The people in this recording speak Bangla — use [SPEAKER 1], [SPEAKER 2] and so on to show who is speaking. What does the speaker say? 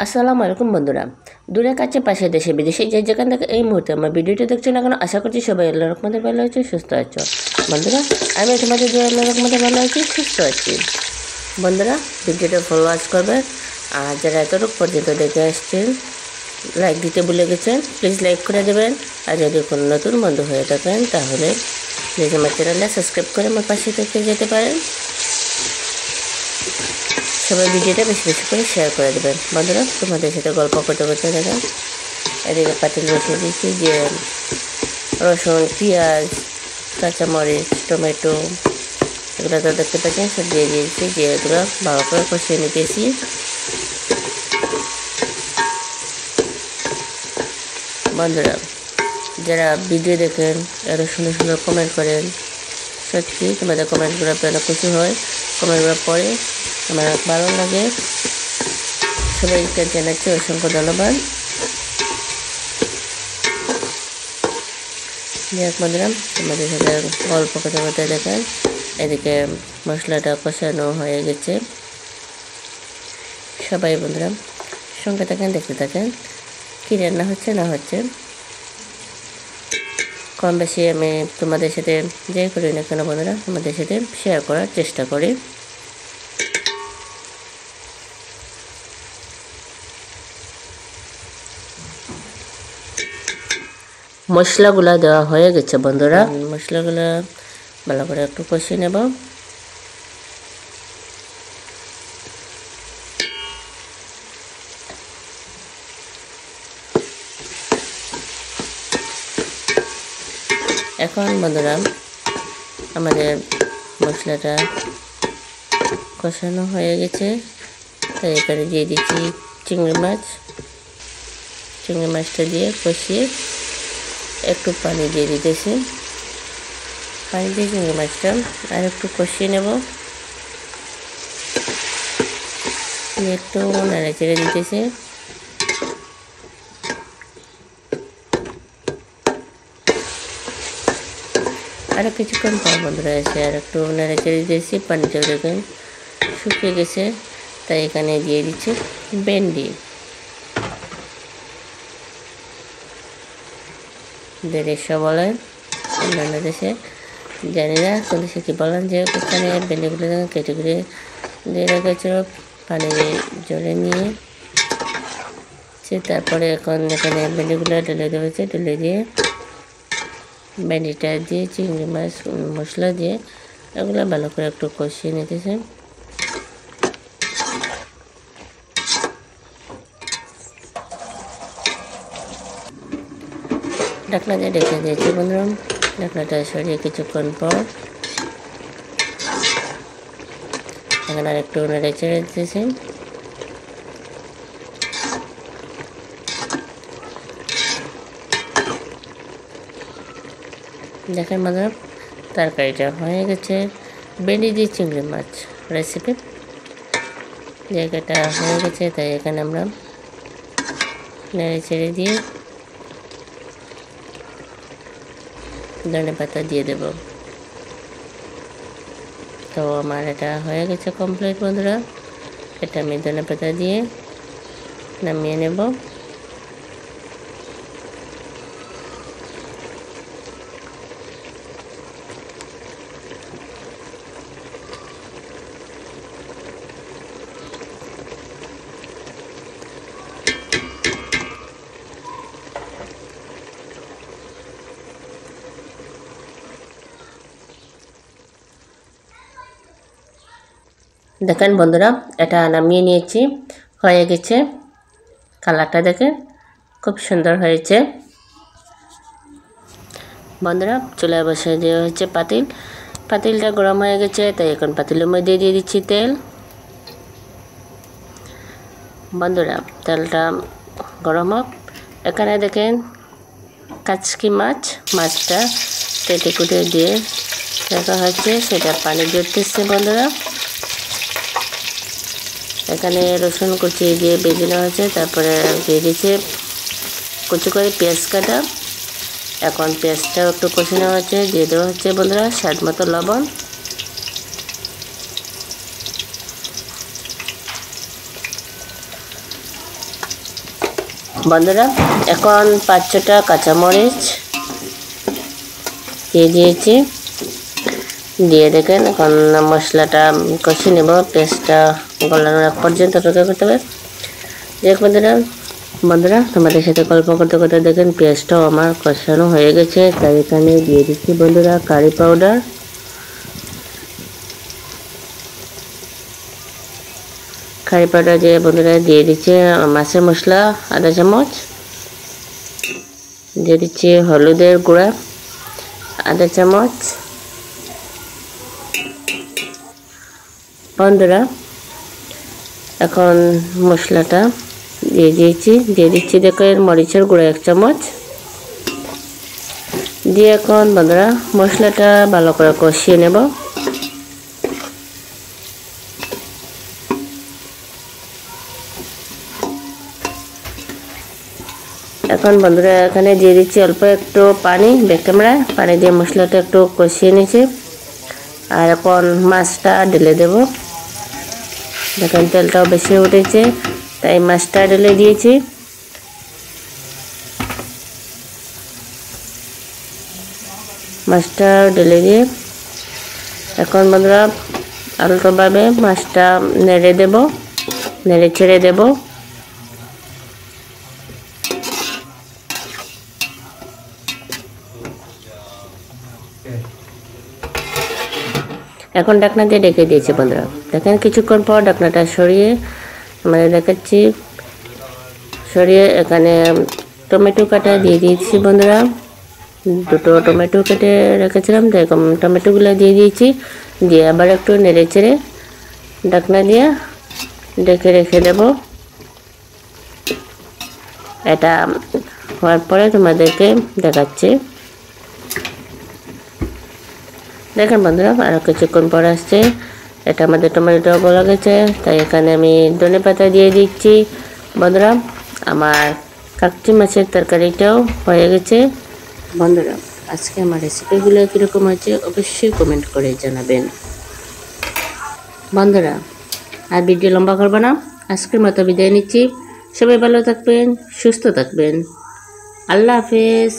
[SPEAKER 1] আসসালামু আলাইকুম বন্ধুরা, দূরে কাছে পাশে দেশে বিদেশে যে যেখান থেকে এই মুহূর্তে আমার ভিডিওটি দেখছো না কেন, আশা করছি সবাই আল্লাহর রহমতে ভালো আছে, সুস্থ আছো। বন্ধুরা, আমি তোমাদের দূরে আল্লাহর রহমতে ভালো আছি, সুস্থ আছি। বন্ধুরা, ভিডিওটা ফলো ওয়াচ করবেন। আর যারা এতটুকু পর্যন্ত দেখে আসছেন, লাইক দিতে ভুলে গেছেন, প্লিজ লাইক করে দেবেন। আর যদি কোনো নতুন বন্ধু হয়ে থাকেন তাহলে প্লিজ আমার চ্যানেলটা সাবস্ক্রাইব করে আমার পাশে থেকে যেতে পারেন। সবাই ভিডিওটা বেশি বেশি করে শেয়ার করে দেবেন। বন্ধুরা, তোমাদের সাথে গল্প করতে করতে দেখেন এদিকে পাতিল বসিয়ে দিচ্ছি, যে রসুন, পেঁয়াজ, কাঁচামরিচ, টমেটো এগুলো তো দেখতে পাচ্ছেন সব দিয়ে দিয়েছি, দিয়ে এগুলো ভালো করে কষিয়ে নিতেছি। বন্ধুরা, যারা ভিডিও দেখেন এত সুন্দর সুন্দর কমেন্ট করেন, সত্যি তোমাদের কমেন্টগুলো পেলে খুশি হয়। কমেন্টগুলো পড়ে আমার ভালো লাগে। সবাইকে জানাচ্ছি অসংখ্য ধন্যবাদ। যাক বন্ধুরা, তোমাদের সাথে গল্প করতে করতে দেখেন এদিকে মশলাটা কষানো হয়ে গেছে। সবাই বন্ধুরা সঙ্গে থাকেন, দেখতে থাকেন কী রান্না হচ্ছে না হচ্ছে। কম বেশি আমি তোমাদের সাথে যে করি না কেন বন্ধুরা, তোমাদের সাথে শেয়ার করার চেষ্টা করি। মশলাগুলা দেওয়া হয়ে গেছে বন্ধুরা, মশলাগুলা ভালো করে একটু কষিয়ে নেব। এখন বন্ধুরা আমাদের মশলাটা কষানো হয়ে গেছে, তাই এখানে দিয়ে দিচ্ছি চিংড়ি মাছ। চিংড়ি মাছটা দিয়ে কষিয়ে একটু পানি দিয়ে দিতেছি। পানি দিয়ে চিংড়ি মাছটা আর একটু কষিয়ে নেব। একটু নেড়ে চেড়ে দিতেছি। আরও কিছুক্ষণ পর বন্ধুরা এসে আর একটু নেড়ে চেড়ে দিতেছি। পানিটা দেখুন শুকিয়ে গেছে, তাই এখানে দিয়ে দিচ্ছি ভেন্ডি। দেশে বলেন, অন্যান্য দেশে জানি না কোন দেশে কী বলেন, যে এখানে ভেন্ডিগুলো কেটে কেটে দিয়ে রেখেছিল পানি জলে নিয়ে। তারপরে এখন এখানে ভেন্ডিগুলো ঢেলে দেওয়া, ঢেলে দিয়ে ভেন্ডিটা দিয়ে চিংড়ি মাছ মশলা দিয়ে এগুলো ভালো করে একটু কষিয়ে নিতেছে। ঢাকনা দিয়ে ঢেকে দিয়েছি বন্ধুরা। ঢাকনাটা সরিয়ে কিছুক্ষণ পর এখানে আর একটু নেড়ে চেড়ে দিতেছি। দেখেন বন্ধুরা, তরকারিটা হয়ে গেছে। ভেন্ডি দিয়ে চিংড়ি মাছ রেসিপি জায়গাটা হয়ে গেছে, তাই এখানে আমরা নেড়ে চেড়ে দিয়ে ধনেপাতা দিয়ে দেব। তো আমার এটা হয়ে গেছে কমপ্লিট বন্ধুরা। এটা আমি ধনেপাতা দিয়ে নামিয়ে নেব। দেখেন বন্ধুরা, এটা নামিয়ে নিয়েছি, হয়ে গেছে। কালারটা দেখেন খুব সুন্দর হয়েছে। বন্ধুরা, চুলায় বসে দেওয়া হচ্ছে পাতিল। পাতিলটা গরম হয়ে গেছে, তাই এখন পাতিলের মধ্যে দিয়ে দিচ্ছি তেল। বন্ধুরা, তেলটা গরম হোক। এখানে দেখেন কাচকি মাছটা কেটে কুটে দিয়ে রাখা হচ্ছে, সেটা পানি জড়তেছে বন্ধুরা। এখানে রসুন কুচি দিয়ে ভেজে নেওয়া হয়েছে, তারপরে দিয়ে দিয়েছে কুচি করে পেঁয়াজ কাটা। এখন পেঁয়াজটাও একটু কষে নেওয়া হচ্ছে, দিয়ে দেওয়া হচ্ছে বন্ধুরা স্বাদ মতো লবণ। বন্ধুরা এখন 5-6টা কাঁচামরিচ দিয়ে দিয়েছি, দিয়ে দেখেন এখন মশলাটা কষিয়ে নেব, পেস্টটা গলানোর আগ পর্যন্ত অপেক্ষা করতে হবে। দেখ বন্ধুরা তোমাদের সাথে গল্প করতে করতে দেখেন পেঁয়াজটাও আমার কষানো হয়ে গেছে, তাই এখানে দিয়ে দিচ্ছি বন্ধুরা কারি পাউডার, দিয়ে বন্ধুরা দিয়ে দিচ্ছে মাছের মশলা আধা চামচ, দিয়ে দিচ্ছি হলুদের গুঁড়া আধা চামচ। বন্ধুরা এখন মশলাটা দিয়ে দিচ্ছি দেখেন মরিচের গুঁড়া 1 চামচ দিয়ে এখন বন্ধুরা মশলাটা ভালো করে কষিয়ে নেব। এখন বন্ধুরা এখানে দিয়ে দিচ্ছি অল্প একটু পানি, ব্যাক ক্যামেরায় পানি দিয়ে মশলাটা একটু কষিয়ে নিয়েছি। আর এখন মাছটা ঢেলে দেব, দেখেন তেলটাও বেশি উঠেছে তাই মাছটা ঢেলে দিয়েছি। মাছটা ঢেলে দিয়ে এখন বন্ধুরা আলতোভাবে মাছটা নেড়ে ছেড়ে দেব। এখন ঢাকনা দিয়ে ঢেকে দিয়েছি বন্ধুরা, দেখেন কিছুক্ষণ পর ঢাকনাটা সরিয়ে দেখাচ্ছি, এখানে টমেটো কাটা দিয়ে দিয়েছি বন্ধুরা, 2টো টমেটো কেটে রেখেছিলাম, দেখুন টমেটোগুলো দিয়ে দিয়েছি, দিয়ে আবার একটু নেড়ে চেড়ে ঢাকনা দিয়ে ঢেকে রেখে দেব। এটা হওয়ার পরে তোমাদেরকে দেখাচ্ছি। দেখেন বন্ধুরা আরও কিছুক্ষণ পর আসছে, এটা আমাদের টমেটো গলা গেছে, তাই এখানে আমি ধনেপাতা দিয়ে দিচ্ছি। বন্ধুরা আমার কাকচি মাছের তরকারিটাও হয়ে গেছে। বন্ধুরা আজকে আমার রেসিপিগুলো কীরকম হয়েছে অবশ্যই কমেন্ট করে জানাবেন। বন্ধুরা আর ভিডিও লম্বা করবো না, আজকের মতো বিদায় নিচ্ছি। সবাই ভালো থাকবেন, সুস্থ থাকবেন, আল্লাহ হাফেজ।